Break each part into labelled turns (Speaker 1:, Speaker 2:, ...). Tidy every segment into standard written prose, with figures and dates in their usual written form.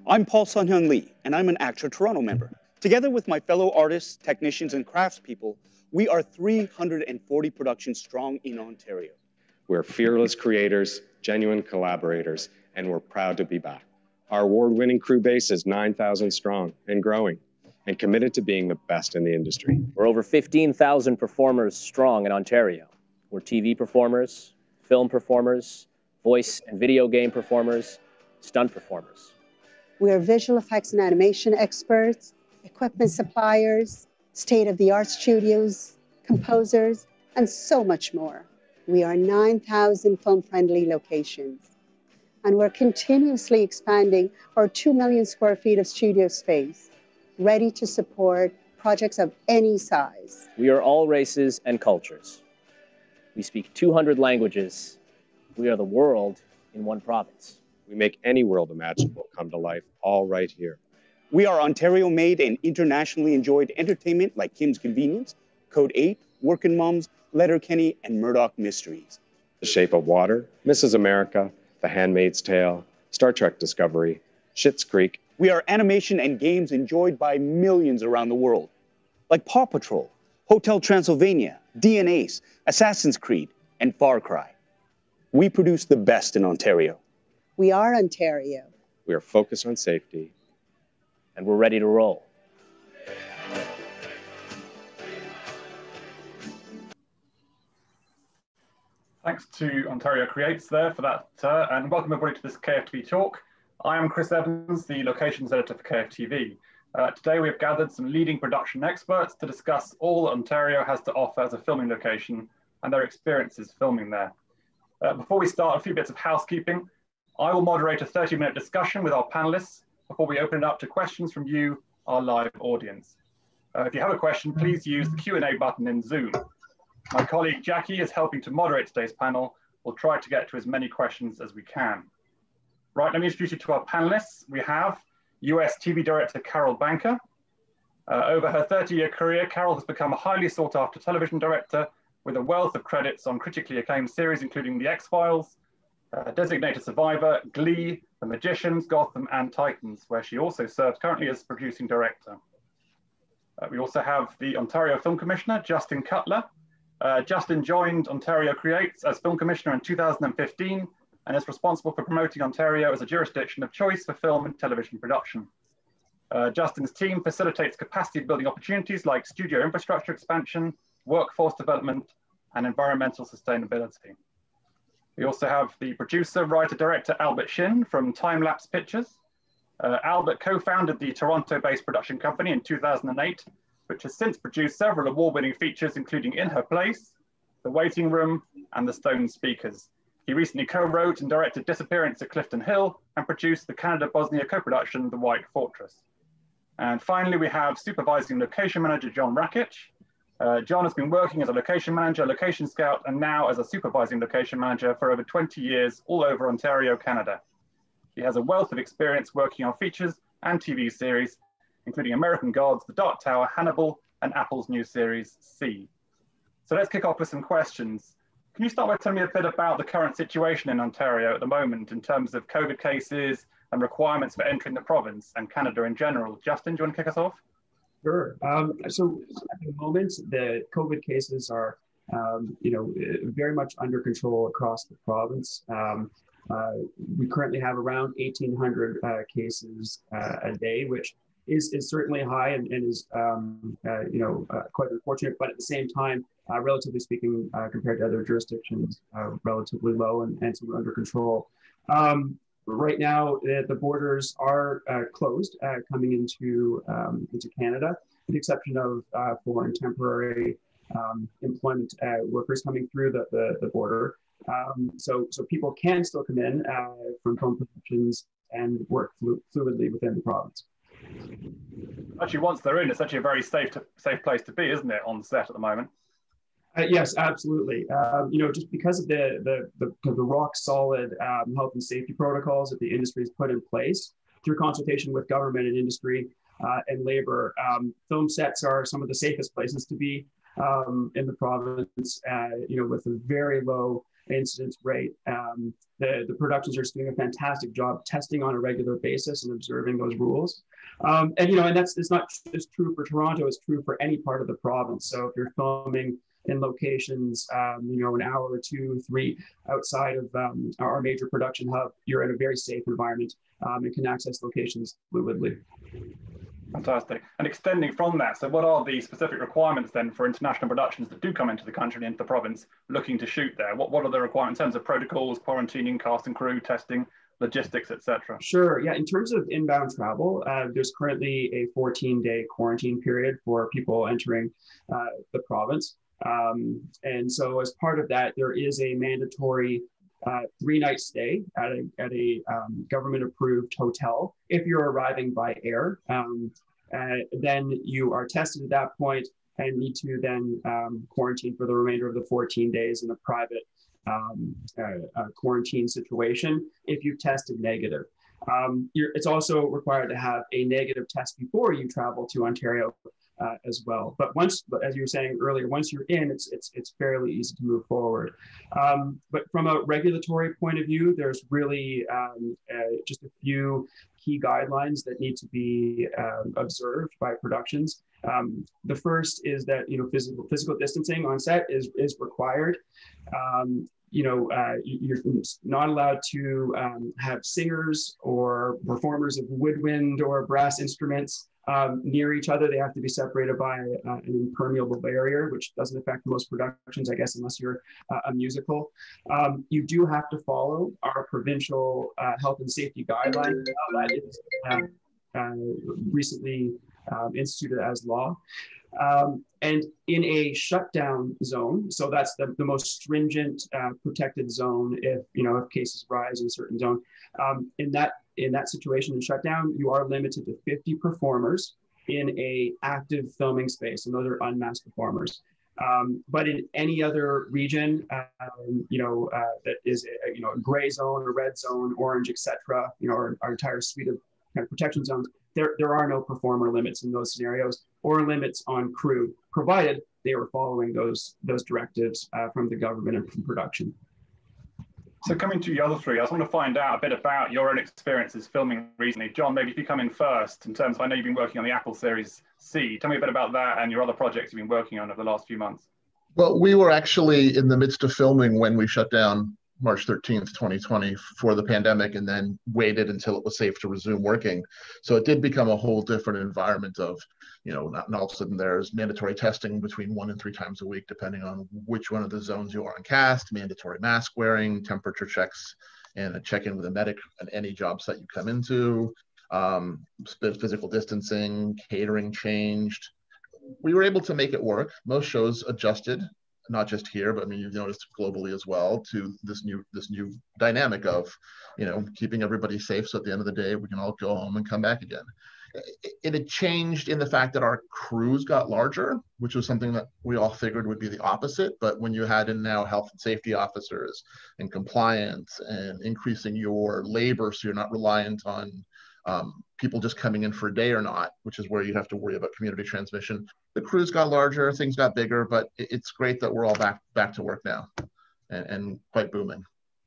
Speaker 1: I'm Paul Sun-Hyun Lee, and I'm an Actor Toronto member. Together with my fellow artists, technicians, and craftspeople, we are 340 productions strong in Ontario.
Speaker 2: We're fearless creators, genuine collaborators, and we're proud to be back. Our award-winning crew base is 9,000 strong and growing, and committed to being the best in the industry.
Speaker 3: We're over 15,000 performers strong in Ontario. We're TV performers, film performers, voice and video game performers, stunt performers.
Speaker 4: We are visual effects and animation experts, equipment suppliers, state-of-the-art studios, composers, and so much more. We are 9,000 film-friendly locations, and we're continuously expanding our 2 million square feet of studio space, ready to support projects of any size.
Speaker 3: We are all races and cultures. We speak 200 languages. We are the world in one province.
Speaker 2: We make any world imaginable come to life, all right here.
Speaker 1: We are Ontario-made and internationally enjoyed entertainment like Kim's Convenience, Code 8, Workin' Moms, Letterkenny, and Murdoch Mysteries.
Speaker 2: The Shape of Water, Mrs. America, The Handmaid's Tale, Star Trek Discovery, Schitt's Creek.
Speaker 1: We are animation and games enjoyed by millions around the world, like Paw Patrol, Hotel Transylvania, DNA's, Assassin's Creed, and Far Cry. We produce the best in Ontario.
Speaker 4: We are Ontario.
Speaker 2: We are focused on safety.
Speaker 3: And we're ready to roll.
Speaker 5: Thanks to Ontario Creates there for that, and welcome everybody to this KFTV talk. I am Chris Evans, the locations editor for KFTV. Today we have gathered some leading production experts to discuss all that Ontario has to offer as a filming location and their experiences filming there. Before we start, a few bits of housekeeping. I will moderate a 30-minute discussion with our panelists before we open it up to questions from you, our live audience. If you have a question, please use the Q&A button in Zoom. My colleague Jackie is helping to moderate today's panel. We'll try to get to as many questions as we can. Right, let me introduce you to our panelists. We have US TV director Carol Banker. Over her 30-year career, Carol has become a highly sought-after television director with a wealth of credits on critically acclaimed series, including The X-Files, Designated Survivor, Glee, The Magicians, Gotham, and Titans, where she also serves currently as producing director. We also have the Ontario Film Commissioner, Justin Cutler. Justin joined Ontario Creates as Film Commissioner in 2015 and is responsible for promoting Ontario as a jurisdiction of choice for film and television production. Justin's team facilitates capacity building opportunities like studio infrastructure expansion, workforce development, and environmental sustainability. We also have the producer, writer, director, Albert SHIN from Time Lapse Pictures. Albert co-founded the Toronto-based production company in 2008, which has since produced several award-winning features, including In Her Place, The Waiting Room, and The Stone Speakers. He recently co-wrote and directed Disappearance at Clifton Hill and produced the Canada-Bosnia co-production, The White Fortress. And finally, we have supervising location manager, John RAKICH. John has been working as a location manager, location scout, and now as a supervising location manager for over 20 years all over Ontario, Canada. He has a wealth of experience working on features and TV series, including American Gods, The Dark Tower, Hannibal, and Apple's new series, C. So let's kick off with some questions. Can you start by telling me a bit about the current situation in Ontario at the moment in terms of COVID cases and requirements for entering the province and Canada in general? Justin, do you want to kick us off?
Speaker 6: Sure. So at the moment, the COVID cases are, very much under control across the province. We currently have around 1,800 cases a day, which is certainly high and is, quite unfortunate, but at the same time, relatively speaking, compared to other jurisdictions, relatively low and so under control. Right now, the borders are closed coming into Canada, with the exception of foreign temporary employment workers coming through the border. So people can still come in from film productions and work fluidly within the province.
Speaker 5: Actually, once they're in, it's actually a very safe place to be, isn't it, on set at the moment?
Speaker 6: Yes, absolutely. Just because of the rock solid health and safety protocols that the industry has put in place through consultation with government and industry and labor, film sets are some of the safest places to be in the province. With a very low incidence rate. The productions are doing a fantastic job testing on a regular basis and observing those rules. And it's not just true for Toronto, it's true for any part of the province. So if you're filming in locations, an hour or 2, 3 outside of our major production hub, you're in a very safe environment and can access locations fluidly.
Speaker 5: Fantastic. And extending from that, so what are the specific requirements then for international productions that do come into the country and into the province looking to shoot there? What are the requirements in terms of protocols, quarantining, cast and crew, testing, logistics, etc.?
Speaker 6: Sure. Yeah. In terms of inbound travel, there's currently a 14-day quarantine period for people entering the province. And so as part of that, there is a mandatory 3-night stay at a government-approved hotel if you're arriving by air. Then you are tested at that point and need to then quarantine for the remainder of the 14 days in a private quarantine situation if you've tested negative. It's also required to have a negative test before you travel to Ontario as well. But as you were saying earlier, once you're in, it's fairly easy to move forward. But from a regulatory point of view, there's really just a few key guidelines that need to be observed by productions. The first is that physical distancing on set is required. You're not allowed to have singers or performers of woodwind or brass instruments near each other. They have to be separated by an impermeable barrier, which doesn't affect most productions, I guess, unless you're a musical. You do have to follow our provincial health and safety guidelines. That is recently instituted as law. And in a shutdown zone, so that's the most stringent protected zone if cases rise in a certain zone. In that situation in shutdown, you are limited to 50 performers in a active filming space, and those are unmasked performers. But in any other region, that is a gray zone, a red zone, orange, etc., our entire suite of kind of protection zones, there are no performer limits in those scenarios or limits on crew, provided they were following those directives from the government and from production.
Speaker 5: So coming to the other three, I just want to find out a bit about your own experiences filming recently. John, maybe if you come in first in terms of, I know you've been working on the Apple Series C. Tell me a bit about that and your other projects you've been working on over the last few months.
Speaker 7: Well, we were actually in the midst of filming when we shut down March 13th, 2020 for the pandemic, and then waited until it was safe to resume working. So it did become a whole different environment of, not all of a sudden there's mandatory testing between 1 and 3 times a week, depending on which one of the zones you are in cast, mandatory mask wearing, temperature checks, and a check-in with a medic at any job site you come into, physical distancing, catering changed. We were able to make it work. Most shows adjusted, not just here, but I mean, you've noticed globally as well, to this new dynamic of, keeping everybody safe. So at the end of the day, we can all go home and come back again. It had changed in the fact that our crews got larger, which was something that we all figured would be the opposite. But when you had in now health and safety officers and compliance and increasing your labor, so you're not reliant on people just coming in for a day or not, which is where you have to worry about community transmission. The crews got larger, things got bigger, but it's great that we're all back to work now and quite booming.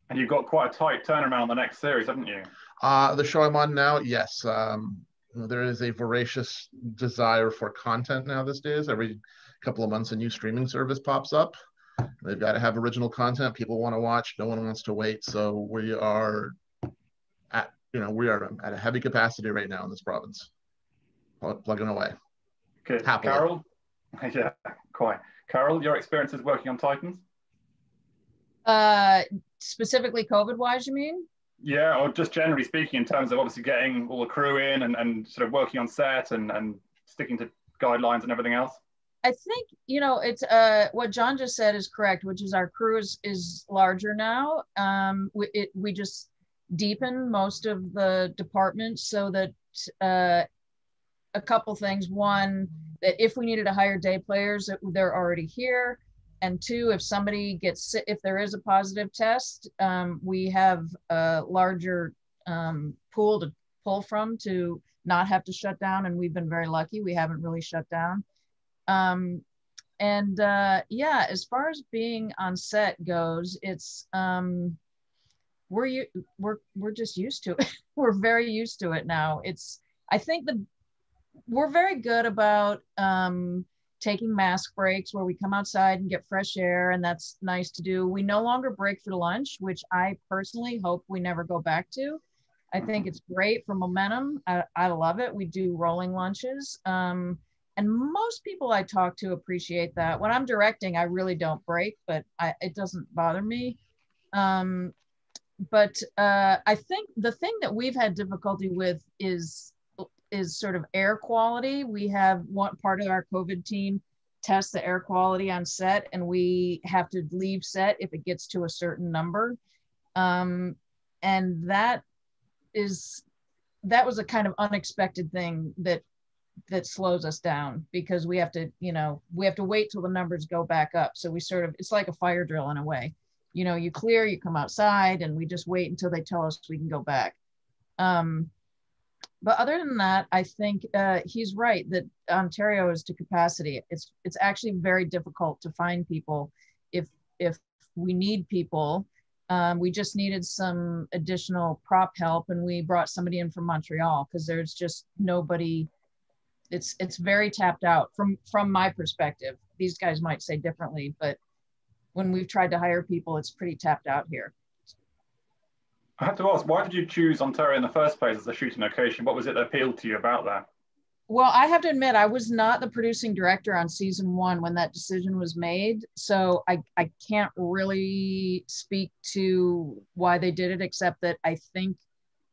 Speaker 5: And you've got quite a tight turnaround on the next series, haven't you?
Speaker 7: The show I'm on now, yes. There is a voracious desire for content now these days. Every couple of months, a new streaming service pops up. They've got to have original content people want to watch. No one wants to wait. So we are at a heavy capacity right now in this province, plugging away.
Speaker 5: Good.
Speaker 7: Happily.
Speaker 5: Carol? Yeah, quite. Carol, your experiences working on Titans?
Speaker 8: Specifically COVID-wise, you mean?
Speaker 5: Yeah, or just generally speaking in terms of obviously getting all the crew in and sort of working on set and sticking to guidelines and everything else?
Speaker 8: I think, it's what John just said is correct, which is our crew is larger now. We just deepen most of the departments so that a couple things. One, that if we needed to hire day players, they're already here. And 2, if somebody gets sick, if there is a positive test, we have a larger pool to pull from to not have to shut down. And we've been very lucky. We haven't really shut down. Yeah, as far as being on set goes, it's we're just used to it. We're very used to it now. I think we're very good about taking mask breaks where we come outside and get fresh air, and that's nice to do. We no longer break for lunch, which I personally hope we never go back to. I think it's great for momentum. I love it. We do rolling lunches. And most people I talk to appreciate that. When I'm directing, I really don't break, but it doesn't bother me. I think the thing that we've had difficulty with is sort of air quality. We have one part of our COVID team test the air quality on set, and we have to leave set if it gets to a certain number. And that was a kind of unexpected thing that slows us down, because we have to wait till the numbers go back up. So it's like a fire drill in a way. You clear, you come outside, and we just wait until they tell us we can go back. But other than that, I think he's right that Ontario is to capacity. It's actually very difficult to find people if we need people. We just needed some additional prop help, and we brought somebody in from Montreal because there's just nobody. It's very tapped out from my perspective. These guys might say differently, but when we've tried to hire people, it's pretty tapped out here.
Speaker 5: I have to ask, why did you choose Ontario in the first place as a shooting location? What was it that appealed to you about that?
Speaker 8: Well, I have to admit, I was not the producing director on season 1 when that decision was made. So I can't really speak to why they did it, except that I think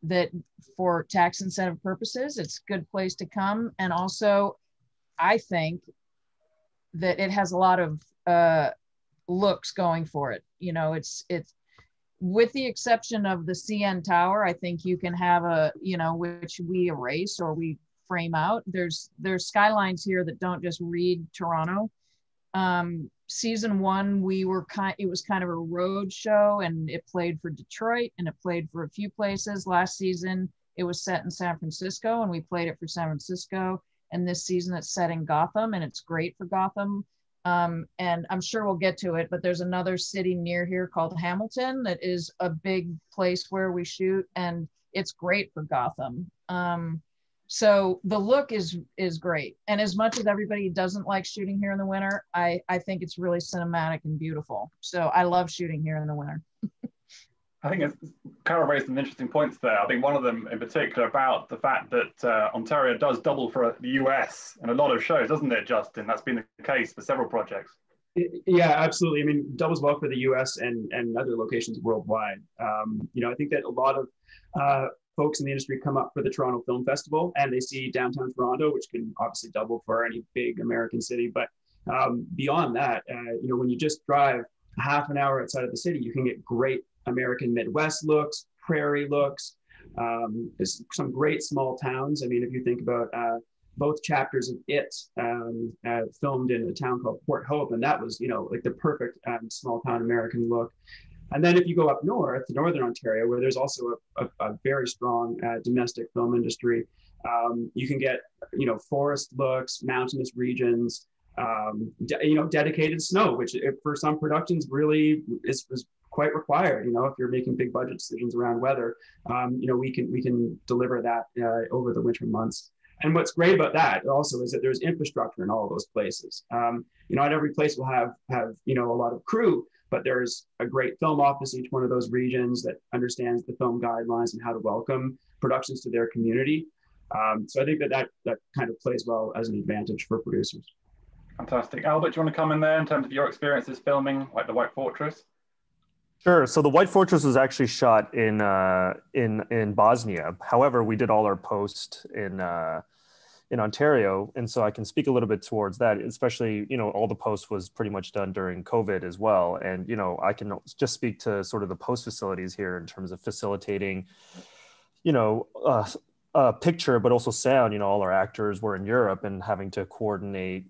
Speaker 8: that for tax incentive purposes, it's a good place to come. And also, I think that it has a lot of looks going for it. It's with the exception of the CN Tower, I think you can have which we erase or we frame out. There's skylines here that don't just read Toronto. Season 1, it was kind of a road show, and it played for Detroit, and it played for a few places. Last season, it was set in San Francisco, and we played it for San Francisco. And this season, it's set in Gotham, and it's great for Gotham. And I'm sure we'll get to it, but there's another city near here called Hamilton that is a big place where we shoot, and it's great for Gotham. So the look is great. And as much as everybody doesn't like shooting here in the winter, I think it's really cinematic and beautiful. So I love shooting here in the winter.
Speaker 5: I think Carol raised some interesting points there. I think one of them in particular about the fact that Ontario does double for the US in a lot of shows, doesn't it, Justin? That's been the case for several projects.
Speaker 6: Yeah, absolutely. I mean, doubles well for the US and other locations worldwide. I think that a lot of folks in the industry come up for the Toronto Film Festival, and they see downtown Toronto, which can obviously double for any big American city. But beyond that, when you just drive half an hour outside of the city, you can get great American Midwest looks, prairie looks. There's some great small towns. I mean, if you think about both chapters of It, filmed in a town called Port Hope, and that was, like the perfect small town American look. And then if you go up north to Northern Ontario, where there's also a very strong domestic film industry, you can get, forest looks, mountainous regions, dedicated snow, which for some productions really is quite required. If you're making big budget decisions around weather, we can deliver that over the winter months. And what's great about that also is that there's infrastructure in all of those places. Not every place will have a lot of crew, but there's a great film office in each one of those regions that understands the film guidelines and how to welcome productions to their community. So I think that kind of plays well as an advantage for producers.
Speaker 5: Fantastic. Albert, do you want to come in there in terms of your experiences filming like the White Fortress?
Speaker 9: Sure. So the White Fortress was actually shot in Bosnia. However, we did all our post in Ontario, and so I can speak a little bit towards that. Especially, all the post was pretty much done during COVID as well, and I can just speak to sort of the post facilities here in terms of facilitating, picture, but also sound. All our actors were in Europe and having to coordinate,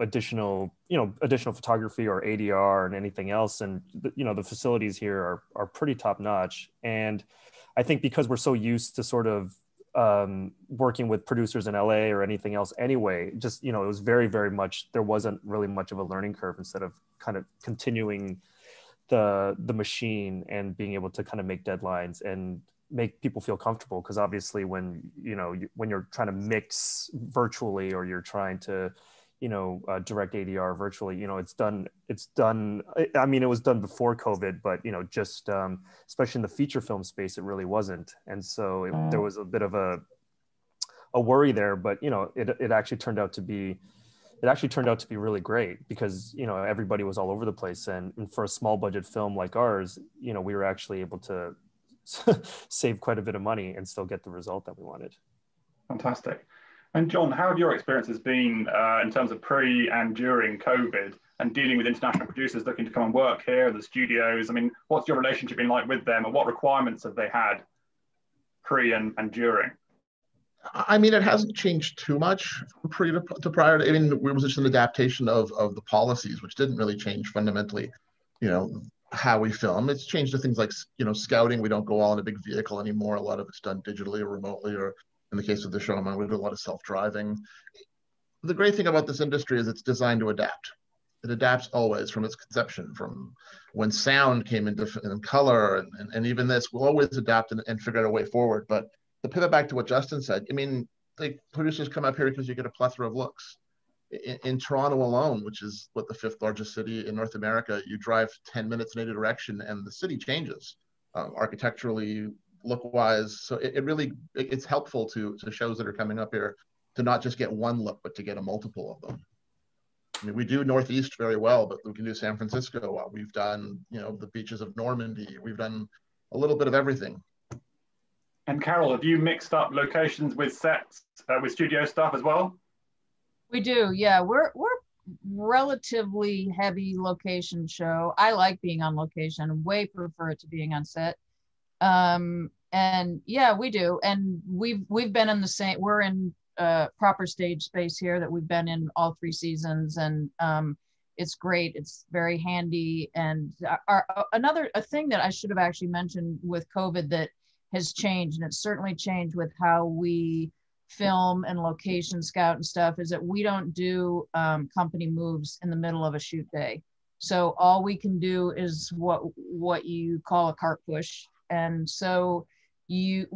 Speaker 9: additional photography or ADR and anything else. And, the facilities here are pretty top notch. And I think because we're so used to sort of working with producers in LA or anything else anyway. Just, it was very, very much, there wasn't really much of a learning curve instead of kind of continuing the machine and being able to kind of make deadlines and make people feel comfortable. Because obviously when, when you're trying to mix virtually or you're trying to, direct ADR virtually, it's done. I mean, it was done before COVID, but, just, especially in the feature film space, it really wasn't. And so there was a bit of a worry there, but, it actually turned out to be really great because, everybody was all over the place. And for a small budget film like ours, we were actually able to save quite a bit of money and still get the result that we wanted.
Speaker 5: Fantastic. And John, how have your experiences been in terms of pre and during COVID and dealing with international producers looking to come and work here in the studios? I mean, what's your relationship been like with them and what requirements have they had pre and during?
Speaker 7: I mean, it hasn't changed too much from pre to prior. I mean, it was just an adaptation of the policies, which didn't really change fundamentally, how we film. It's changed to things like, scouting. We don't go all in a big vehicle anymore. A lot of it's done digitally or remotely, or in the case of the show, we do a lot of self-driving. The great thing about this industry is it's designed to adapt. It adapts always from its conception, from when sound came into color, and even this, we'll always adapt and figure out a way forward. But to pivot back to what Justin said, I mean, like, producers come up here because you get a plethora of looks. In Toronto alone, which is the 5th largest city in North America, you drive 10 minutes in any direction and the city changes architecturally, look-wise. So it's helpful to shows that are coming up here to not just get one look, but to get a multiple of them. I mean, we do Northeast very well, but we can do San Francisco. We've done, the beaches of Normandy. We've done a little bit of everything.
Speaker 5: And Carol, have you mixed up locations with sets, with studio stuff as well?
Speaker 8: We do, yeah. We're relatively heavy location show. I like being on location. Way prefer it to being on set. And yeah, we do. And we've been in the same. We're in proper stage space here that we've been in all 3 seasons, and it's great. It's very handy. And a thing that I should have actually mentioned with COVID that has changed, and it's certainly changed with how we film and location scout and stuff, is that we don't do company moves in the middle of a shoot day. So all we can do is what you call a cart push. And so you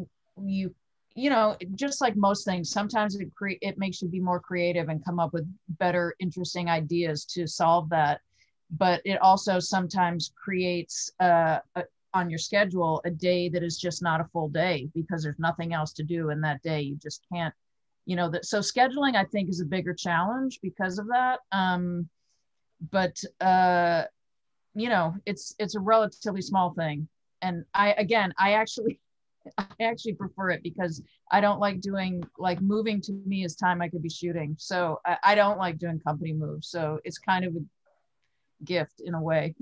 Speaker 8: just like most things, sometimes it makes you be more creative and come up with better, interesting ideas to solve that. But it also sometimes creates on your schedule a day that is just not a full day because there's nothing else to do in that day. You just can't, so scheduling, I think, is a bigger challenge because of that. But it's a relatively small thing. And I actually prefer it because I don't like moving. To me is time I could be shooting. So I don't like doing company moves. So it's kind of a gift in a way.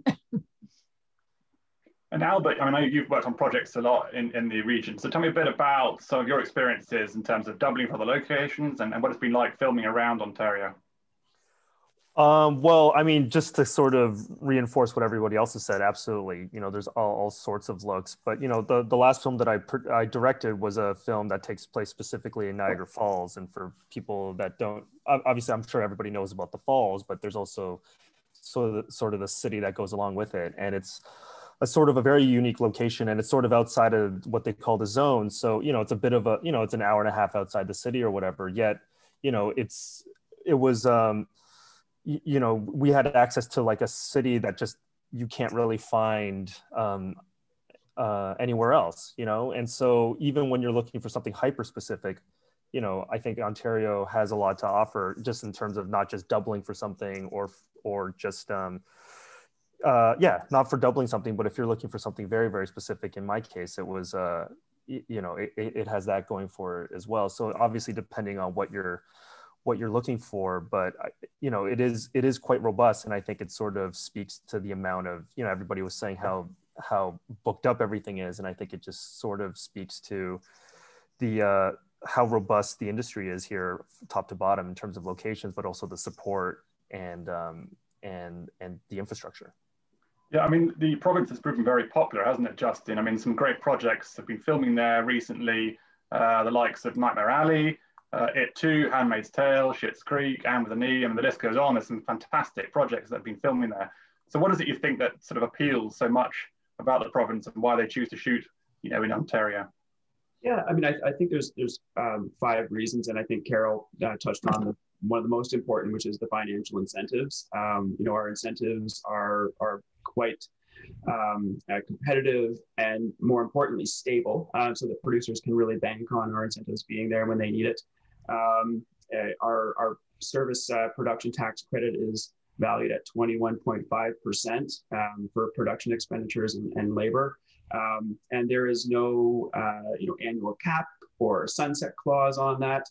Speaker 5: And Albert, I know you've worked on projects a lot in the region. So tell me a bit about some of your experiences in terms of doubling for the locations and what it's been like filming around Ontario.
Speaker 9: Well, I mean, just to sort of reinforce what everybody else has said, absolutely. There's all sorts of looks, but the last film that I directed was a film that takes place specifically in Niagara Falls. And for people that don't, obviously, I'm sure everybody knows about the falls, but there's also sort of the city that goes along with it, and it's a sort of a very unique location, and it's sort of outside of what they call the zone. So it's a bit of a it's an hour and a half outside the city or whatever. Yet we had access to like a city that just you can't really find anywhere else, and so even when you're looking for something hyper specific, I think Ontario has a lot to offer just in terms of not just doubling for something or just not for doubling something, but if you're looking for something very, very specific, in my case, it was it has that going for it as well. So obviously depending on what you're looking for, but it is quite robust, and I think it sort of speaks to the amount of everybody was saying how booked up everything is, and I think it just sort of speaks to the how robust the industry is here, top to bottom, in terms of locations, but also the support and the infrastructure.
Speaker 5: Yeah, I mean, the province has proven very popular, hasn't it, Justin? I mean, some great projects have been filming there recently. the likes of Nightmare Alley, It Too, Handmaid's Tale, Schitt's Creek, Anne with an E, and the list goes on. There's some fantastic projects that have been filming there. So what is it you think that sort of appeals so much about the province and why they choose to shoot, in Ontario?
Speaker 6: Yeah, I mean, I think there's 5 reasons, and I think Carol touched on one of the most important, which is the financial incentives. Our incentives are quite competitive and, more importantly, stable, so that producers can really bank on our incentives being there when they need it. Our service production tax credit is valued at 21.5% for production expenditures and labor. And there is no annual cap or sunset clause on that.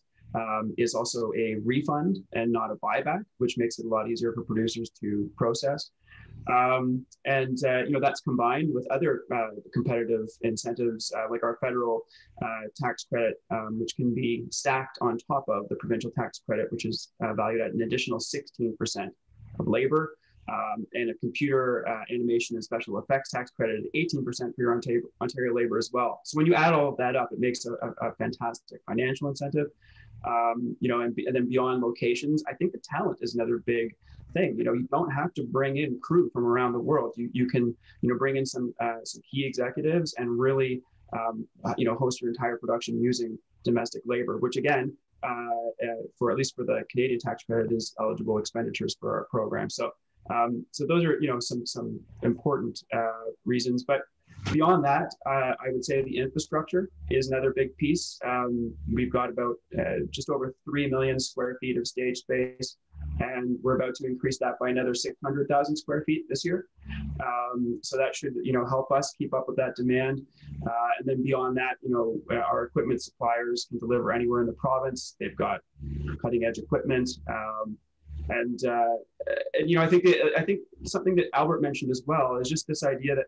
Speaker 6: Is also a refund and not a buyback, which makes it a lot easier for producers to process. That's combined with other competitive incentives like our federal tax credit, which can be stacked on top of the provincial tax credit, which is valued at an additional 16% of labor, and a computer animation and special effects tax credit at 18% for your Ontario labor as well. So when you add all of that up, it makes a fantastic financial incentive. And then beyond locations, I think the talent is another big thing. You don't have to bring in crew from around the world. You can bring in some key executives and really host your entire production using domestic labor, which again, for at least for the Canadian tax credit, is eligible expenditures for our program. So those are some important reasons. But beyond that, I would say the infrastructure is another big piece. We've got about just over 3 million square feet of stage space, and we're about to increase that by another 600,000 square feet this year. So that should help us keep up with that demand. And then beyond that, our equipment suppliers can deliver anywhere in the province. They've got cutting edge equipment. I think something that Albert mentioned as well is just this idea that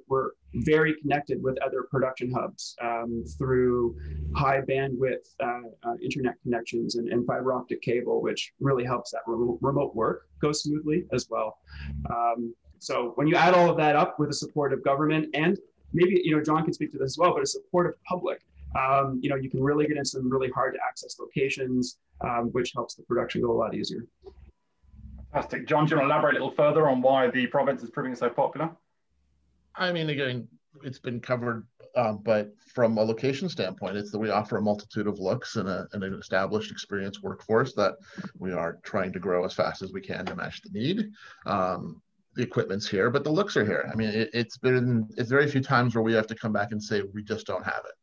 Speaker 6: we're very connected with other production hubs through high bandwidth internet connections and fiber optic cable, which really helps that remote work go smoothly as well. So when you add all of that up with the support of government, and maybe John can speak to this as well, but a supportive public, you can really get into some really hard to access locations, which helps the production go a lot easier.
Speaker 5: Fantastic. John, do you want to elaborate a little further on why the province is proving so popular?
Speaker 7: I mean, again, it's been covered, but from a location standpoint, it's that we offer a multitude of looks and an established, experienced workforce that we are trying to grow as fast as we can to match the need. The equipment's here, but the looks are here. I mean, it's very few times where we have to come back and say we just don't have it,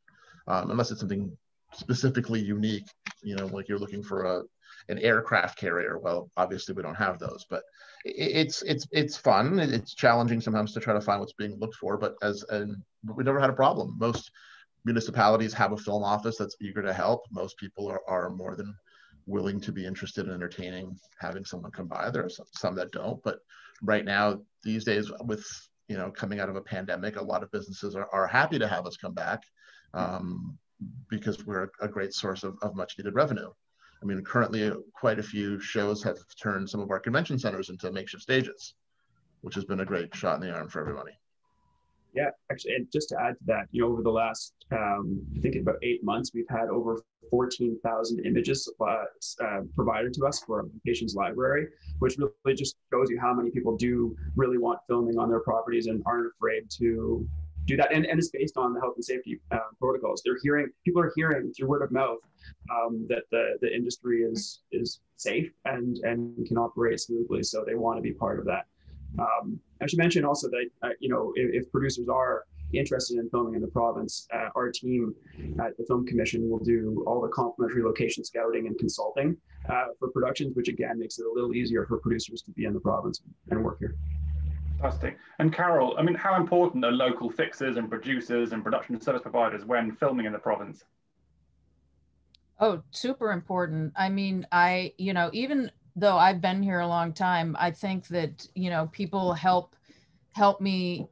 Speaker 7: unless it's something specifically unique. Like you're looking for an aircraft carrier. Well, obviously we don't have those, but it's fun. It's challenging sometimes to try to find what's being looked for, but we never had a problem. Most municipalities have a film office that's eager to help. Most people are more than willing to be interested in entertaining, having someone come by. There are some that don't, but right now, these days, with coming out of a pandemic, a lot of businesses are happy to have us come back because we're a great source of much needed revenue. I mean, currently, quite a few shows have turned some of our convention centers into makeshift stages, which has been a great shot in the arm for everybody.
Speaker 6: Yeah, actually, and just to add to that, over the last, I think about 8 months, we've had over 14,000 images provided to us for our locations library, which really just shows you how many people do really want filming on their properties and aren't afraid to do that. And it's based on the health and safety protocols. People are hearing through word of mouth that the industry is safe and can operate smoothly. So they want to be part of that. I should mention also that, if producers are interested in filming in the province, our team at the Film Commission will do all the complimentary location scouting and consulting for productions, which again makes it a little easier for producers to be in the province and work here.
Speaker 5: Fantastic. And Carol, I mean, how important are local fixers and producers and production service providers when filming in the province?
Speaker 8: Oh, super important. I mean, even though I've been here a long time, I think that, people help me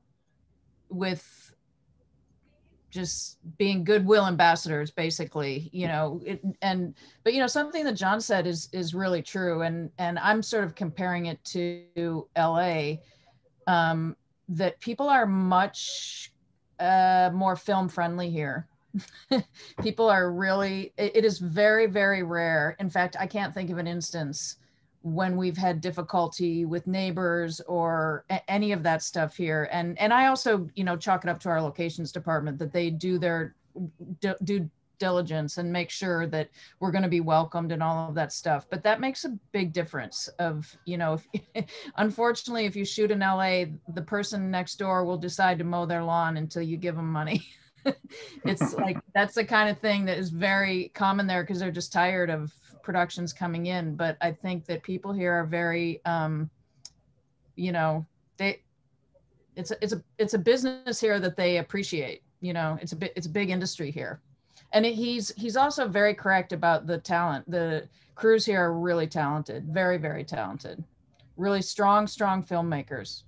Speaker 8: with just being goodwill ambassadors, basically, but something that John said is really true. And I'm sort of comparing it to LA, that people are much more film friendly here. People are really, it is very, very rare. In fact, I can't think of an instance when we've had difficulty with neighbors or any of that stuff here. And I also, you know, chalk it up to our locations department that they do their due diligence and make sure that we're going to be welcomed and all of that stuff. But that makes a big difference of, you know, unfortunately, if you shoot in LA, the person next door will decide to mow their lawn until you give them money. It's like, that's the kind of thing that is very common there because they're just tired of productions coming in. But I think that people here are very, you know, it's a business here that they appreciate. You know, it's a big industry here. And he's also very correct about the talent. The crews here are really talented, very, very talented, really strong filmmakers.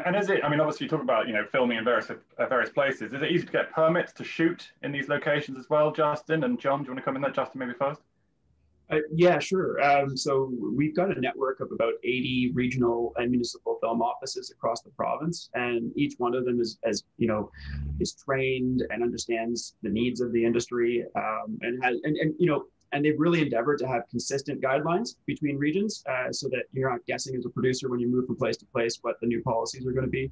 Speaker 5: And is it, I mean, obviously you talk about, you know, filming in various places. Is it easy to get permits to shoot in these locations as well, Justin? And John, do you want to come in there? Justin, maybe first?
Speaker 6: Yeah, sure. So we've got a network of about 80 regional and municipal film offices across the province, and each one of them is trained and understands the needs of the industry, and they've really endeavored to have consistent guidelines between regions, so that you're not guessing as a producer when you move from place to place what the new policies are going to be.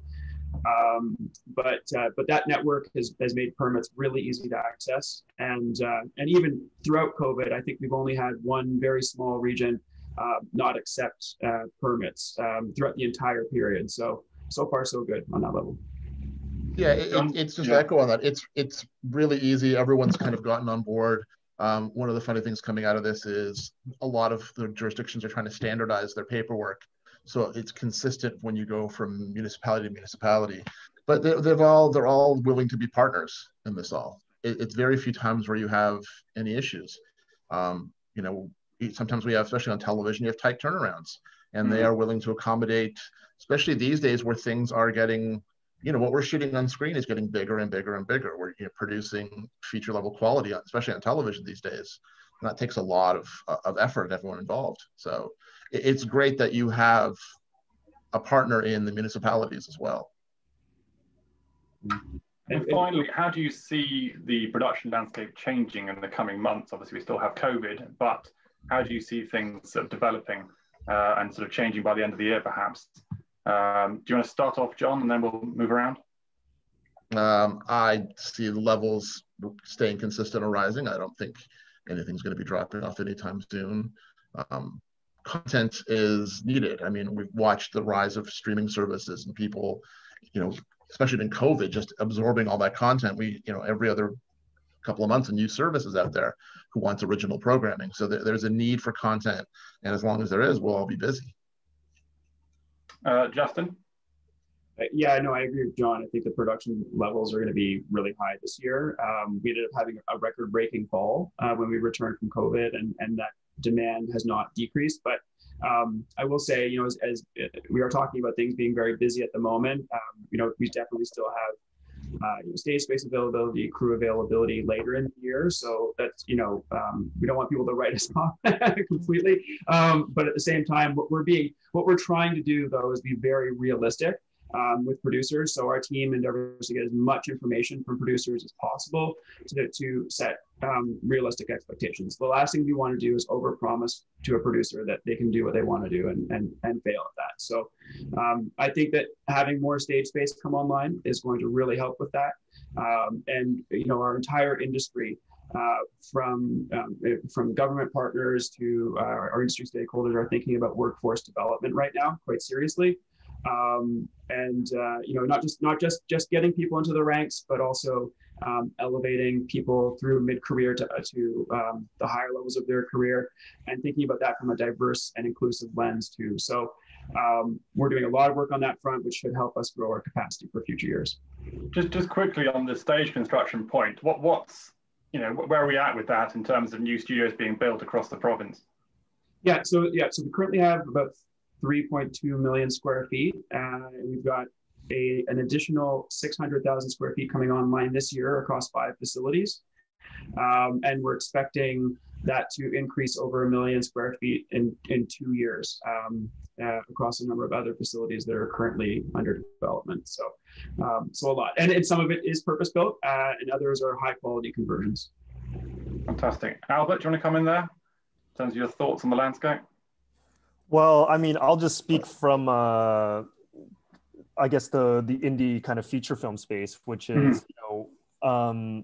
Speaker 6: But that network has made permits really easy to access, and even throughout COVID, I think we've only had one very small region not accept permits throughout the entire period. So far so good on that level.
Speaker 7: Yeah, it's just echo on that. It's really easy. Everyone's kind of gotten on board. One of the funny things coming out of this is a lot of the jurisdictions are trying to standardize their paperwork, so it's consistent when you go from municipality to municipality. But they're all willing to be partners in this all. It's very few times where you have any issues. You know, sometimes we have, especially on television, you have tight turnarounds, and they are willing to accommodate, especially these days where things are getting, you know, what we're shooting on screen is getting bigger and bigger and bigger. We're, you know, producing feature level quality, especially on television these days. And that takes a lot of effort and everyone involved. So it's great that you have a partner in the municipalities as well.
Speaker 5: And finally, how do you see the production landscape changing in the coming months? Obviously, we still have COVID, but how do you see things sort of developing and sort of changing by the end of the year, perhaps? Do you want to start off, John, and then we'll move around?
Speaker 7: I see the levels staying consistent or rising. I don't think anything's going to be dropping off anytime soon. Content is needed. I mean, we've watched the rise of streaming services and people, you know, especially in COVID, just absorbing all that content. We, you know, every other couple of months, a new service is out there who wants original programming. So there's a need for content. And as long as there is, we'll all be busy.
Speaker 5: Justin?
Speaker 6: Yeah, no, I agree with John. I think the production levels are going to be really high this year. We ended up having a record-breaking fall when we returned from COVID, and that demand has not decreased. But I will say, you know, as we are talking about things being very busy at the moment, you know, we definitely still have stage space availability, crew availability later in the year. So that's, you know, we don't want people to write us off completely. But at the same time, what we're trying to do though is be very realistic with producers. So our team endeavors to get as much information from producers as possible to set realistic expectations. The last thing we want to do is overpromise to a producer that they can do what they want to do and fail at that. So I think that having more stage space come online is going to really help with that. And you know, our entire industry, from government partners to our industry stakeholders, are thinking about workforce development right now quite seriously. You know, not just getting people into the ranks, but also elevating people through mid-career to the higher levels of their career, and thinking about that from a diverse and inclusive lens too. So we're doing a lot of work on that front, which should help us grow our capacity for future years.
Speaker 5: Just quickly on the stage construction point, what's, you know, where are we at with that in terms of new studios being built across the province? So
Speaker 6: we currently have about 3.2 million square feet. We've got an additional 600,000 square feet coming online this year across 5 facilities. And we're expecting that to increase over 1 million square feet in 2 years across a number of other facilities that are currently under development. So, so a lot. And some of it is purpose-built and others are high-quality conversions.
Speaker 5: Fantastic. Albert, do you want to come in there in terms of your thoughts on the landscape?
Speaker 9: Well, I mean, I'll just speak from, I guess, the indie kind of feature film space, which is, you know,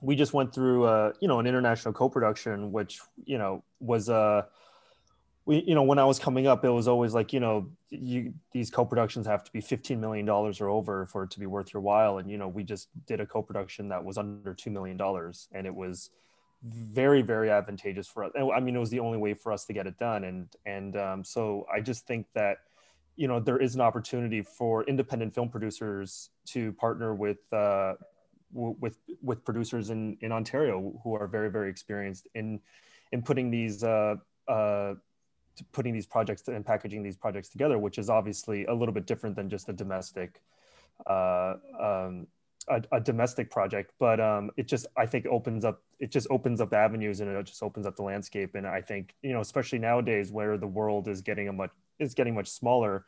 Speaker 9: we just went through, you know, an international co-production, which, you know, was, you know, when I was coming up, it was always like, you know, these co-productions have to be $15 million or over for it to be worth your while. And, you know, we just did a co-production that was under $2 million, and it was very, very advantageous for us. I mean, it was the only way for us to get it done. And so I just think that, you know, there is an opportunity for independent film producers to partner with producers in Ontario who are very, very experienced in putting these projects and packaging these projects together, which is obviously a little bit different than just a domestic project. But it just, I think, opens up avenues, and it just opens up the landscape. And I think, you know, especially nowadays where the world is getting much smaller,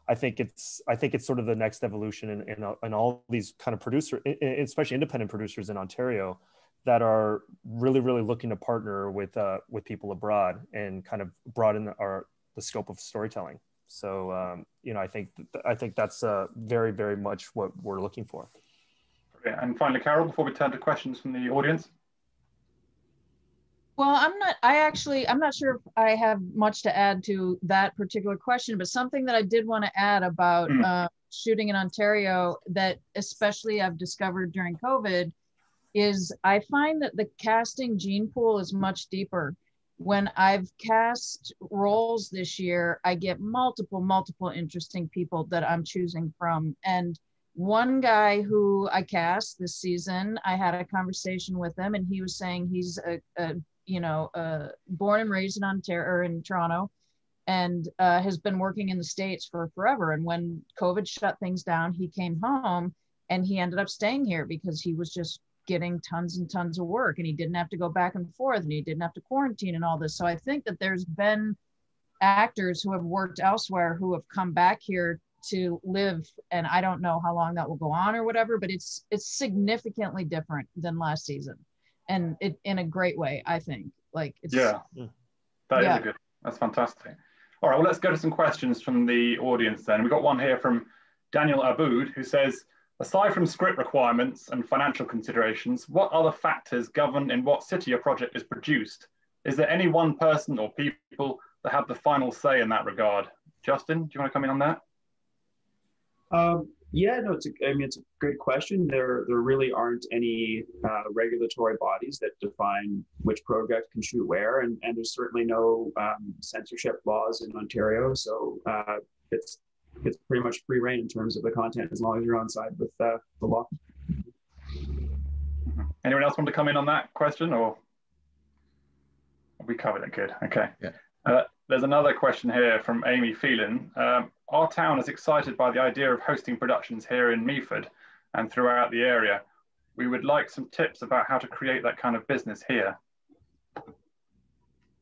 Speaker 9: I think it's sort of the next evolution in all these kind of producers, especially independent producers in Ontario, that are really, really looking to partner with people abroad and kind of broaden the scope of storytelling. So you know, I think that's very, very much what we're looking for.
Speaker 5: Okay. And finally, Carol, before we turn to questions from the audience.
Speaker 8: Well, I'm not sure if I have much to add to that particular question, but something that I did want to add about shooting in Ontario that especially I've discovered during COVID is I find that the casting gene pool is much deeper. When I've cast roles this year, I get multiple interesting people that I'm choosing from. And one guy who I cast this season, I had a conversation with him, and he was saying he's born and raised in Ontario, or in Toronto, and has been working in the States for forever. And when COVID shut things down, he came home and he ended up staying here because he was just getting tons and tons of work, and he didn't have to go back and forth, and he didn't have to quarantine and all this. So I think that there's been actors who have worked elsewhere who have come back here to live, and I don't know how long that will go on or whatever, but it's significantly different than last season. And it in a great way, I think. Like, it's
Speaker 5: is a good. That's fantastic. All right, well, let's go to some questions from the audience then. We've got one here from Daniel Aboud, who says, aside from script requirements and financial considerations, what other factors govern in what city a project is produced? Is there any one person or people that have the final say in that regard? Justin, do you want to come in on that?
Speaker 6: Yeah, no, it's a great question. There really aren't any regulatory bodies that define which project can shoot where, and there's certainly no censorship laws in Ontario. So it's pretty much free reign in terms of the content, as long as you're on side with the law.
Speaker 5: Anyone else want to come in on that question, or we covered it? Good. Okay. Yeah. There's another question here from Amy Phelan. Our town is excited by the idea of hosting productions here in Meaford and throughout the area. We would like some tips about how to create that kind of business here. So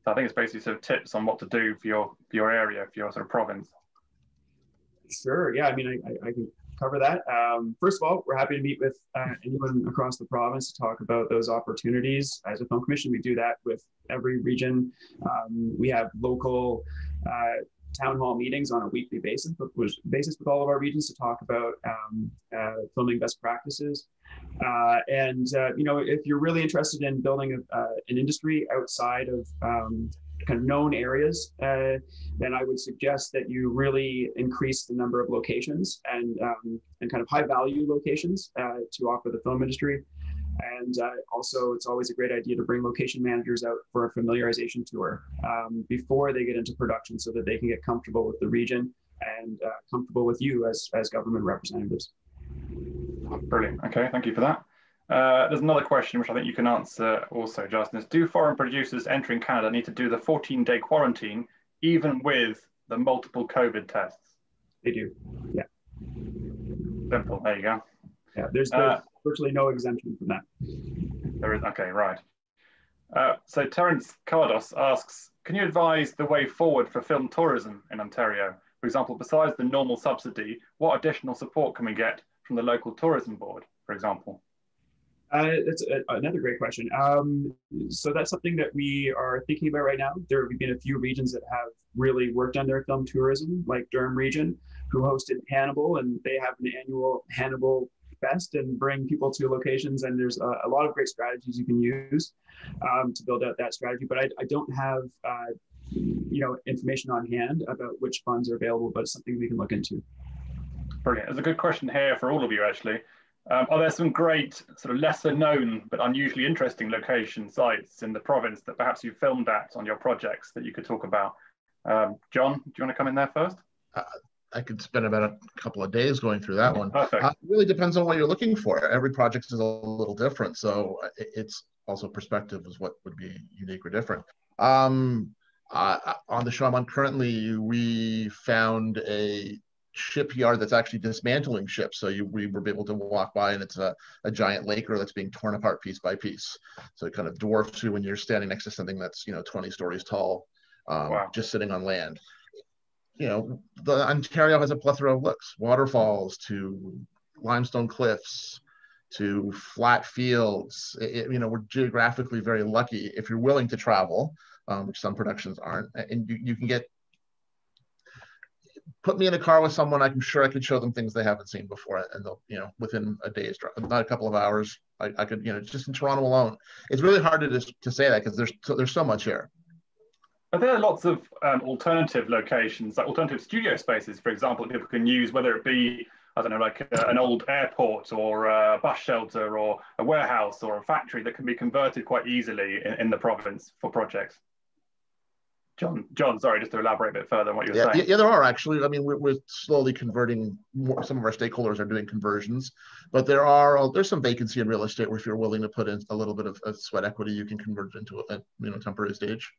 Speaker 5: I think it's basically sort of tips on what to do for your area, for your sort of province.
Speaker 6: Sure. Yeah. I mean, I can cover that. First of all, we're happy to meet with anyone across the province to talk about those opportunities. As a film commission, we do that with every region. We have local town hall meetings on a weekly basis with all of our regions to talk about filming best practices. You know, if you're really interested in building an industry outside of kind of known areas, then I would suggest that you really increase the number of locations and kind of high value locations to offer the film industry. And also, it's always a great idea to bring location managers out for a familiarization tour before they get into production, so that they can get comfortable with the region and comfortable with you as government representatives.
Speaker 5: Brilliant. Okay, thank you for that. There's another question which I think you can answer also, Justin. Do foreign producers entering Canada need to do the 14-day quarantine even with the multiple COVID tests?
Speaker 6: They do, yeah.
Speaker 5: Simple, there you go.
Speaker 6: Yeah, there's virtually no exemption from that.
Speaker 5: There is, okay, right. So Terence Cardos asks, can you advise the way forward for film tourism in Ontario? For example, besides the normal subsidy, what additional support can we get from the local tourism board, for example?
Speaker 6: That's another great question. So that's something that we are thinking about right now. There have been a few regions that have really worked on their film tourism, like Durham region, who hosted Hannibal, and they have an annual Hannibal Fest and bring people to locations. And there's a lot of great strategies you can use to build out that strategy. But I don't have information on hand about which funds are available, but it's something we can look into.
Speaker 5: Brilliant. There's a good question here for all of you, actually. Are there some great, sort of lesser known but unusually interesting location sites in the province that perhaps you filmed at on your projects that you could talk about? John, do you want to come in there first?
Speaker 7: I could spend about a couple of days going through that one.
Speaker 5: Perfect.
Speaker 7: It really depends on what you're looking for. Every project is a little different, so it's also perspective is what would be unique or different. On the show I'm on currently, we found a shipyard that's actually dismantling ships. So we were able to walk by, and it's a giant laker that's being torn apart piece by piece. So it kind of dwarfs you when you're standing next to something that's 20 stories tall,
Speaker 5: wow.
Speaker 7: just sitting on land. The Ontario has a plethora of looks, waterfalls to limestone cliffs to flat fields. We're geographically very lucky if you're willing to travel, which some productions aren't, and you can put me in a car with someone, I'm sure I could show them things they haven't seen before, and they'll, within a day's drive, not a couple of hours, I could, just in Toronto alone. It's really hard to say that because there's so much here.
Speaker 5: Are there lots of alternative locations, like alternative studio spaces, for example, that people can use, whether it be, I don't know, like an old airport or a bus shelter or a warehouse or a factory that can be converted quite easily in the province for projects? John, sorry, just to elaborate a bit further on what you're saying.
Speaker 7: Yeah, there are actually. I mean, we're slowly converting more. Some of our stakeholders are doing conversions, but there's some vacancy in real estate where if you're willing to put in a little bit of sweat equity, you can convert it into a temporary stage.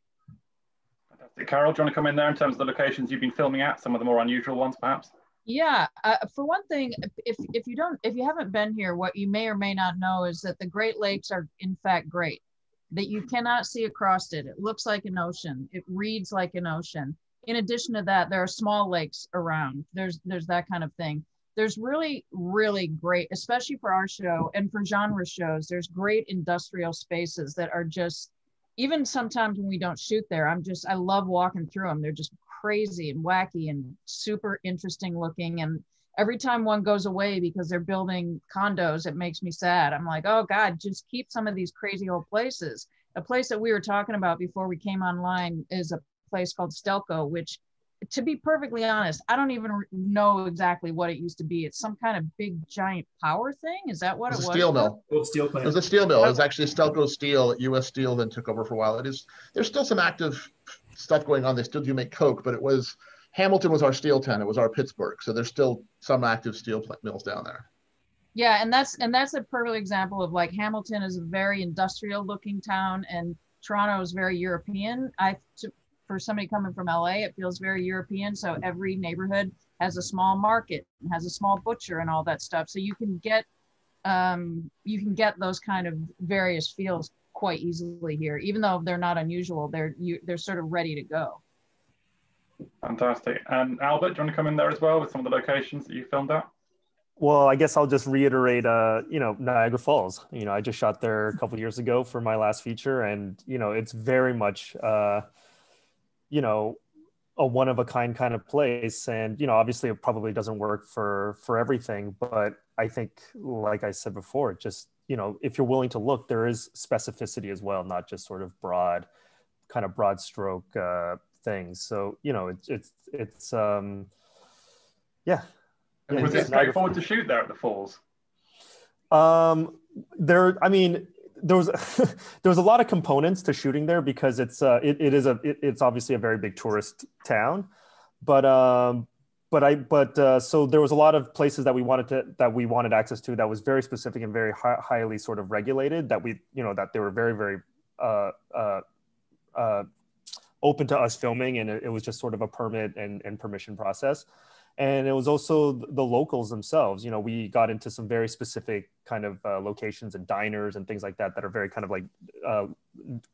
Speaker 5: Fantastic. Carol, do you want to come in there in terms of the locations you've been filming at, some of the more unusual ones, perhaps?
Speaker 8: Yeah, for one thing, if you haven't been here, what you may or may not know is that the Great Lakes are in fact great. That you cannot see across it. It looks like an ocean. It reads like an ocean. In addition to that, there are small lakes around. There's that kind of thing. There's really, really great, especially for our show and for genre shows, there's great industrial spaces that are just, even sometimes when we don't shoot there, I love walking through them. They're just crazy and wacky and super interesting looking. And every time one goes away because they're building condos, it makes me sad. I'm like, oh God, just keep some of these crazy old places. A place that we were talking about before we came online is a place called Stelco, which, to be perfectly honest, I don't even know exactly what it used to be. It's some kind of big giant power thing. Is that what it was?
Speaker 7: Steel mill.
Speaker 6: Old steel plant.
Speaker 7: It was a steel mill. It was actually Stelco Steel. US Steel then took over for a while. There's still some active stuff going on. They still do make coke, but Hamilton was our steel town. It was our Pittsburgh. So there's still some active steel mills down there.
Speaker 8: Yeah, and that's a perfect example of, like, Hamilton is a very industrial looking town and Toronto is very European. For somebody coming from LA, it feels very European. So every neighborhood has a small market, has a small butcher and all that stuff. So you can get those kind of various feels quite easily here, even though they're not unusual. They're sort of ready to go.
Speaker 5: Fantastic. And Albert, do you want to come in there as well with some of the locations that you filmed at?
Speaker 9: Well, I guess I'll just reiterate, Niagara Falls. I just shot there a couple of years ago for my last feature, and it's very much, a one-of-a-kind kind of place. And obviously, it probably doesn't work for everything, but I think, like I said before, just if you're willing to look, there is specificity as well, not just sort of broad stroke things. So it's yeah.
Speaker 5: And was it straightforward to shoot there at the falls?
Speaker 9: There was there was a lot of components to shooting there because it's obviously a very big tourist town, but so there was a lot of places that we wanted access to that was very specific and very highly sort of regulated, that that they were very, very open to us filming, and it was just sort of a permit and permission process. And it was also the locals themselves. You know, we got into some very specific kind of locations and diners and things like that that are very kind of like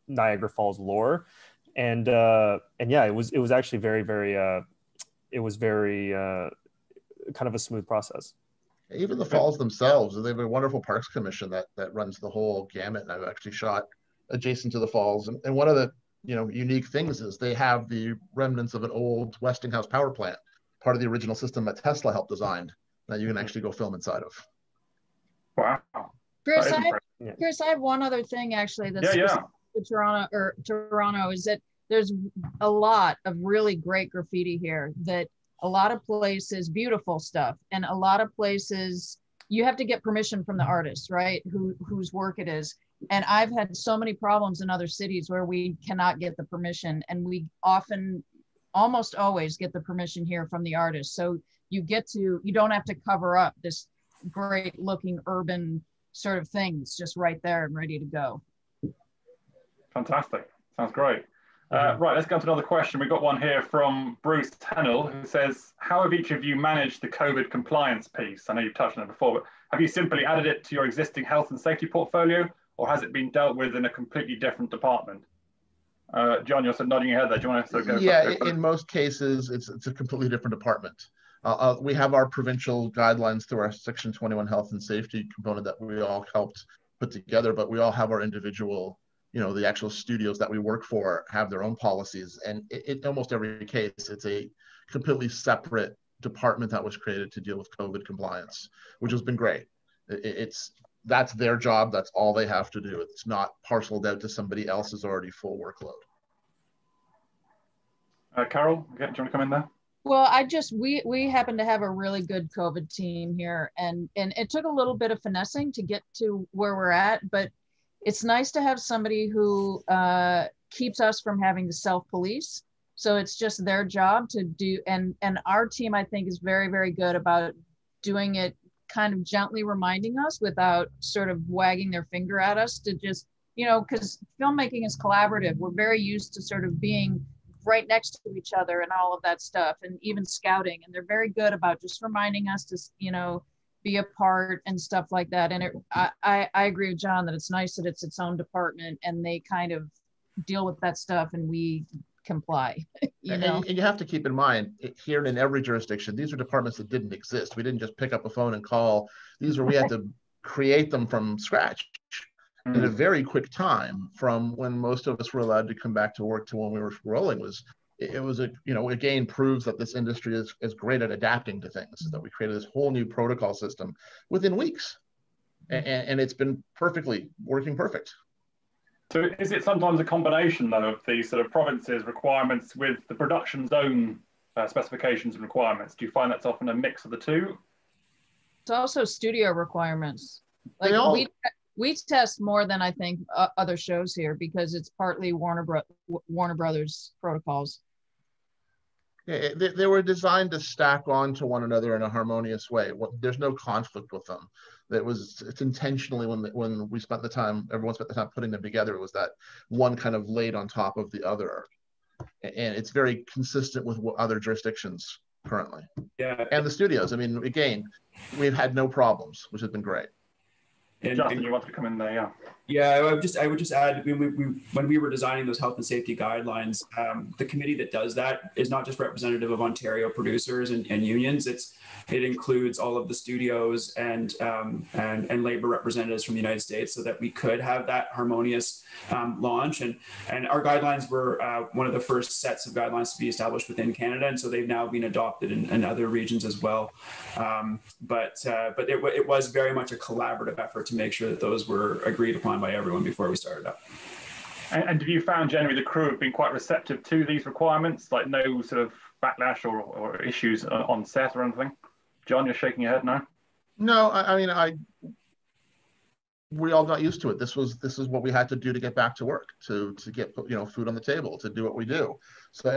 Speaker 9: Niagara Falls lore. And yeah, it was actually very kind of a smooth process.
Speaker 7: Even the falls themselves, they have a wonderful parks commission that runs the whole gamut. And I've actually shot adjacent to the falls. And one of the unique things is they have the remnants of an old Westinghouse power plant, part of the original system that Tesla helped design, that you can actually go film inside of.
Speaker 5: Wow.
Speaker 8: Chris, I have one other thing actually that's Toronto is that there's a lot of really great graffiti here, that a lot of places, beautiful stuff, and a lot of places you have to get permission from the artist, right? Whose work it is. And I've had so many problems in other cities where we cannot get the permission, and we often, almost always, get the permission here from the artist. So you don't have to cover up this great looking urban sort of thing. It's just right there and ready to go. Fantastic.
Speaker 5: Sounds great. Right, let's go to another question. We've got one here from Bruce Tennell, who says, how have each of you managed the COVID compliance piece? I know you've touched on it before, but have you simply added it to your existing health and safety portfolio, or has it been dealt with in a completely different department? John, you're sort of nodding your head there. Do you want to go?
Speaker 7: Yeah, in most cases, it's a completely different department. We have our provincial guidelines through our Section 21 health and safety component that we all helped put together, but we all have our individual, the actual studios that we work for have their own policies. And in almost every case, it's a completely separate department that was created to deal with COVID compliance, which has been great. That's their job. That's all they have to do. It's not parceled out to somebody else's already full workload.
Speaker 5: Carol, do you want to come in there?
Speaker 8: Well, we happen to have a really good COVID team here, and it took a little bit of finessing to get to where we're at, but it's nice to have somebody who keeps us from having to self-police. So it's just their job to do, and our team, I think, is very, very good about doing it kind of gently reminding us without sort of wagging their finger at us, to just, because filmmaking is collaborative. We're very used to sort of being right next to each other and all of that stuff, and even scouting. And they're very good about just reminding us to, be a part and stuff like that. And I agree with John that it's nice that it's its own department and they kind of deal with that stuff and we comply. And
Speaker 7: you have to keep in mind, here in every jurisdiction, these are departments that didn't exist. We didn't just pick up a phone and call. We had to create them from scratch in a very quick time, from when most of us were allowed to come back to work to when we were rolling. It was again proves that this industry is great at adapting to things, that we created this whole new protocol system within weeks, and it's been working perfect.
Speaker 5: So is it sometimes a combination, though, of the sort of province's requirements with the production zone specifications and requirements? Do you find that's often a mix of the two?
Speaker 8: It's also studio requirements. Like we test more than I think other shows here, because it's partly Warner Brothers protocols.
Speaker 7: Yeah, they were designed to stack on to one another in a harmonious way. There's no conflict with them. It's intentionally, when everyone spent the time putting them together, it was that one kind of laid on top of the other. And it's very consistent with what other jurisdictions currently. Yeah. And the studios, I mean, again, we've had no problems, which has been great.
Speaker 5: Justin, you want to come in there? Yeah.
Speaker 6: Yeah, I would just add, when we were designing those health and safety guidelines, the committee that does that is not just representative of Ontario producers and unions. It includes all of the studios and labor representatives from the United States, so that we could have that harmonious launch. And our guidelines were one of the first sets of guidelines to be established within Canada, and so they've now been adopted in other regions as well. But it was very much a collaborative effort to make sure that those were agreed upon by everyone before we started up.
Speaker 5: And have you found generally the crew have been quite receptive to these requirements, like no sort of backlash or issues on set or anything? John, you're shaking your head now.
Speaker 7: No, I mean, we all got used to it. This is what we had to do to get back to work, to get food on the table, to do what we do. So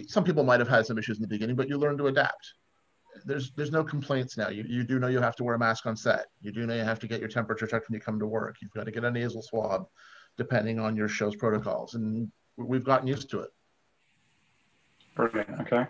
Speaker 7: some people might have had some issues in the beginning, but you learn to adapt. There's no complaints now. You do know you have to wear a mask on set. You do know you have to get your temperature checked when you come to work. You've got to get a nasal swab, depending on your show's protocols, and we've gotten used to it.
Speaker 5: Brilliant. Okay.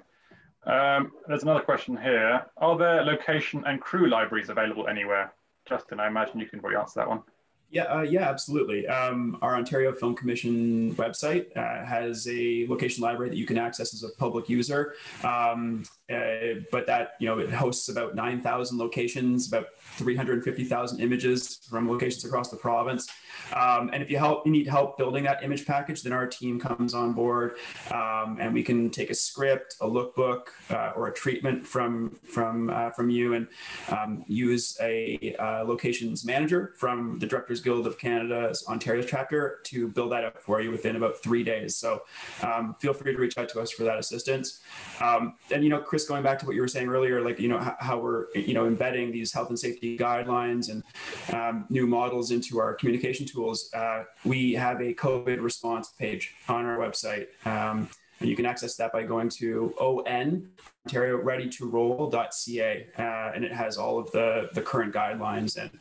Speaker 5: There's another question here. Are there location and crew libraries available anywhere? Justin, I imagine you can probably answer that one.
Speaker 6: Yeah, absolutely. Our Ontario Film Commission website has a location library that you can access as a public user. But that, it hosts about 9,000 locations, about 350,000 images from locations across the province. And if you need help building that image package, then our team comes on board, and we can take a script, a lookbook, or a treatment from you, and use a locations manager from the Directors Guild of Canada's Ontario chapter to build that up for you within about 3 days. So feel free to reach out to us for that assistance. And Chris, going back to what you were saying earlier, like how we're embedding these health and safety guidelines and new models into our communication tools. We have a COVID response page on our website. And you can access that by going to ONTarioReadyToRoll.ca, and it has all of the current guidelines and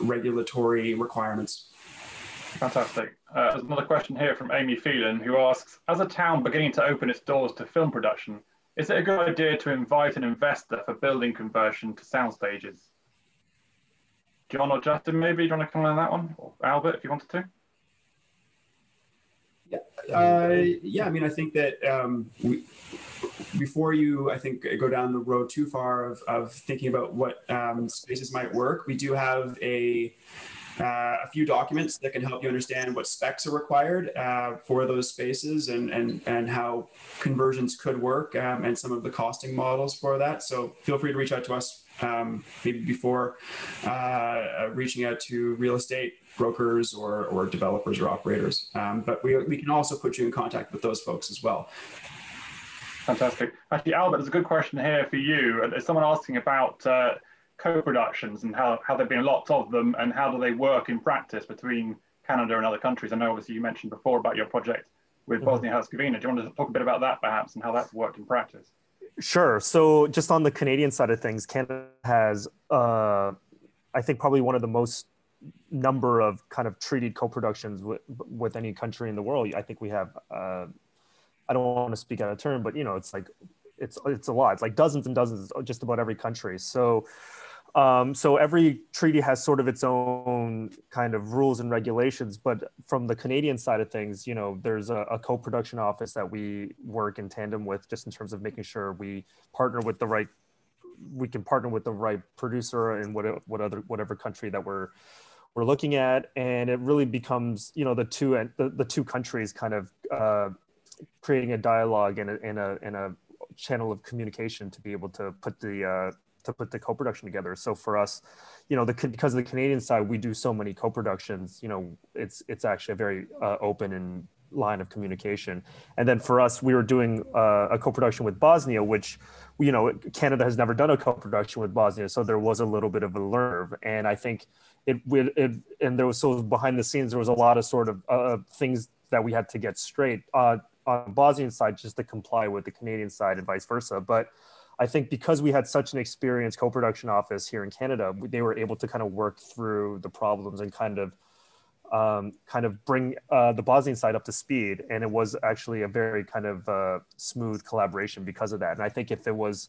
Speaker 6: regulatory requirements.
Speaker 5: Fantastic. There's another question here from Amy Phelan, who asks, as a town beginning to open its doors to film production, is it a good idea to invite an investor for building conversion to sound stages? John or Justin, maybe? Do you want to comment on that one? Or Albert, if you wanted to?
Speaker 6: Yeah, I mean, I think that before you, I think, go down the road too far of thinking about what spaces might work, we do have a few documents that can help you understand what specs are required for those spaces and how conversions could work, and some of the costing models for that. So feel free to reach out to us maybe before reaching out to real estate brokers or developers or operators. But we can also put you in contact with those folks as well.
Speaker 5: Fantastic. Actually, Albert, there's a good question here for you. There's someone asking about co-productions and how there have been lots of them, and how do they work in practice between Canada and other countries. I know obviously you mentioned before about your project with Bosnia-Herzegovina. Do you want to talk a bit about that perhaps, and how that's worked in practice?
Speaker 9: Sure. So just on the Canadian side of things, Canada has, I think, probably one of the most number of kind of treated co-productions with any country in the world. I think we have, I don't want to speak out of turn, but it's like, it's a lot. It's like dozens and dozens, just about every country. So every treaty has sort of its own kind of rules and regulations, but from the Canadian side of things, there's a co-production office that we work in tandem with, just in terms of making sure we partner with the right producer in whatever country that we're looking at. And it really becomes, the two countries kind of creating a dialogue and a channel of communication to be able to put the co-production together. So for us, because of the Canadian side, we do so many co-productions, it's actually a very open and line of communication. And then for us, we were doing a co-production with Bosnia, which, Canada has never done a co-production with Bosnia. So there was a little bit of a learn curve. And I think behind the scenes, there was a lot of sort of things that we had to get straight on the Bosnian side, just to comply with the Canadian side and vice versa. But I think because we had such an experienced co-production office here in Canada, they were able to kind of work through the problems and kind of bring the Bosnian side up to speed. And it was actually a very kind of smooth collaboration because of that. And I think if it was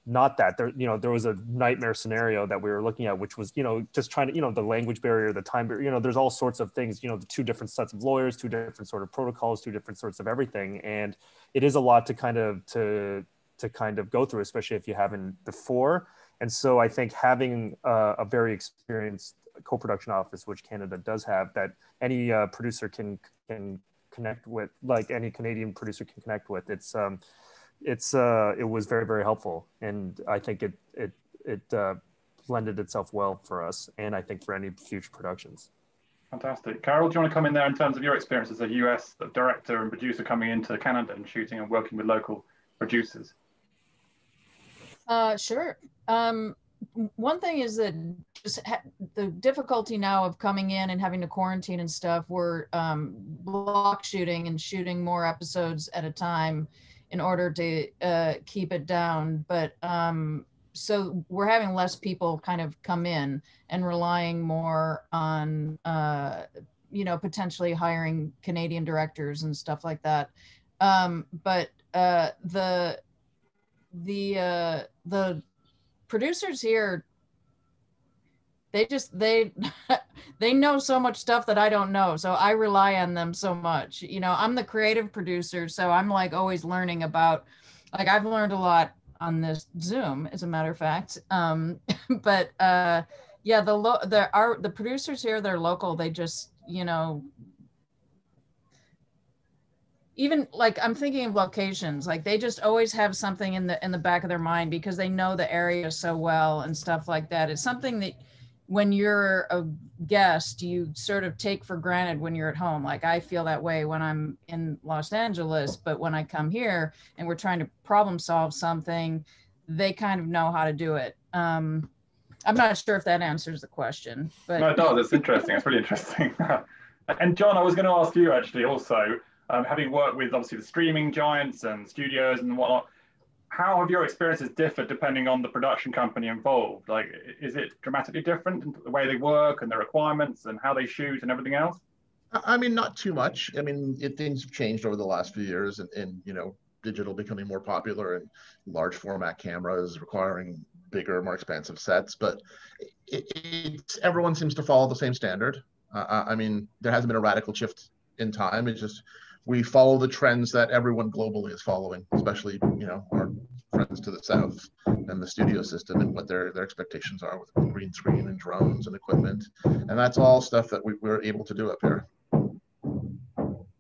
Speaker 9: not that, there was a nightmare scenario that we were looking at, which was, just trying to, the language barrier, the time barrier, there's all sorts of things, the two different sets of lawyers, two different sort of protocols, two different sorts of everything. And it is a lot to kind of go through, especially if you haven't before. And so I think having a very experienced co-production office, which Canada does have, that any producer can connect with, like any Canadian producer can connect with, it was very, very helpful. And I think it blended itself well for us, and I think for any future productions.
Speaker 5: Fantastic. Carol, do you want to come in there in terms of your experience as a US director and producer coming into Canada and shooting and working with local producers?
Speaker 8: Sure. One thing is that just the difficulty now of coming in and having to quarantine and stuff, we're block shooting and shooting more episodes at a time in order to keep it down. But so we're having less people kind of come in and relying more on, potentially hiring Canadian directors and stuff like that. But the producers here, they they know so much stuff that I don't know, so I rely on them so much. You know, I'm the creative producer, so I'm like always learning about, like, I've learned a lot on this Zoom, as a matter of fact. But yeah, the producers here, they're local. They just, you know, even like, I'm thinking of locations, like they just always have something in the back of their mind because they know the area so well and stuff like that. It's something that when you're a guest, you sort of take for granted when you're at home. Like I feel that way when I'm in Los Angeles, but when I come here and we're trying to problem solve something, they kind of know how to do it. I'm not sure if that answers the question, but
Speaker 5: no, it does. It's interesting. It's really interesting. And John, I was going to ask you actually also, having worked with obviously the streaming giants and studios and whatnot, how have your experiences differed depending on the production company involved? Like, is it dramatically different in the way they work and the requirements and how they shoot and everything else?
Speaker 7: I mean, not too much. I mean, things have changed over the last few years, and you know, digital becoming more popular and large format cameras requiring bigger, more expensive sets. But everyone seems to follow the same standard. I mean, there hasn't been a radical shift in time. It's just we follow the trends that everyone globally is following, especially, you know, our friends to the south and the studio system and what their expectations are with green screen and drones and equipment. And that's all stuff that we're able to do up here.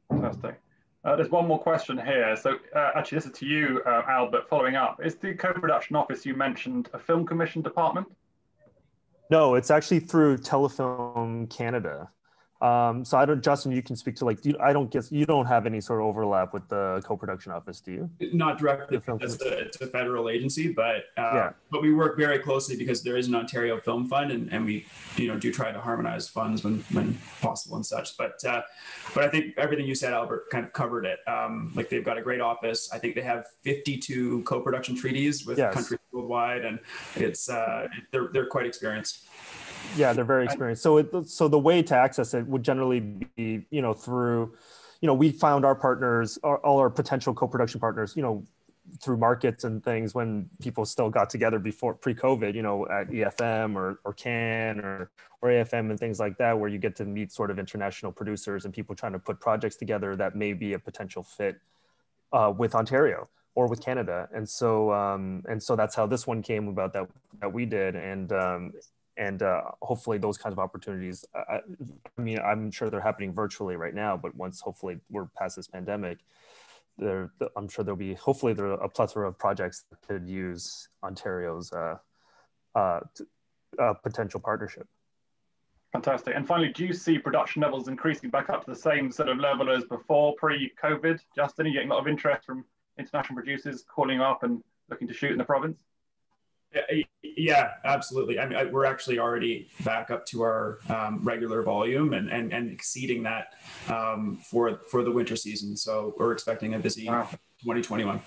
Speaker 5: Fantastic. There's one more question here. So actually, this is to you, Albert, following up. Is the co-production office you mentioned a film commission department?
Speaker 9: No, it's actually through Telefilm Canada. So I don't, Justin, you can speak to, like, I don't guess you don't have any sort of overlap with the co-production office, do you?
Speaker 6: Not directly, it's a federal agency, but but we work very closely because there is an Ontario Film Fund, and we, you know, do try to harmonize funds when possible and such. But I think everything you said, Albert, kind of covered it. Like, they've got a great office. I think they have 52 co-production treaties with countries worldwide, and it's they're quite experienced.
Speaker 9: Yeah, they're very experienced. So the way to access it would generally be, you know, through, you know, we found our partners, all our potential co-production partners, you know, through markets and things when people still got together before pre-COVID, you know, at EFM or CAN or AFM and things like that, where you get to meet sort of international producers and people trying to put projects together that may be a potential fit with Ontario or with Canada. And so that's how this one came about that we did. And hopefully those kinds of opportunities, I mean, I'm sure they're happening virtually right now, but once hopefully we're past this pandemic, I'm sure there'll be, hopefully there are a plethora of projects that could use Ontario's potential partnership.
Speaker 5: Fantastic. And finally, do you see production levels increasing back up to the same sort of level as before pre-COVID? Justin, are you getting a lot of interest from international producers calling up and looking to shoot in the province?
Speaker 6: Yeah, absolutely. I mean, we're actually already back up to our regular volume and exceeding that for the winter season. So we're expecting a busy 2021.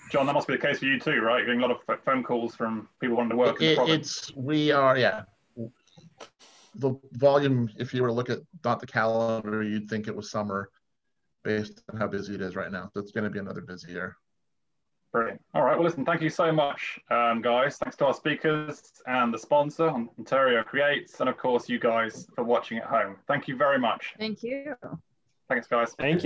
Speaker 5: John, that must be the case for you too, right? You're getting a lot of phone calls from people wanting to work in the province.
Speaker 7: The volume, if you were to look at not the calendar, you'd think it was summer based on how busy it is right now. So it's going to be another busy year.
Speaker 5: Brilliant. All right. Well, listen, thank you so much, guys. Thanks to our speakers and the sponsor, Ontario Creates, and of course, you guys for watching at home. Thank you very much.
Speaker 8: Thank you.
Speaker 5: Thanks, guys.
Speaker 9: Thank you.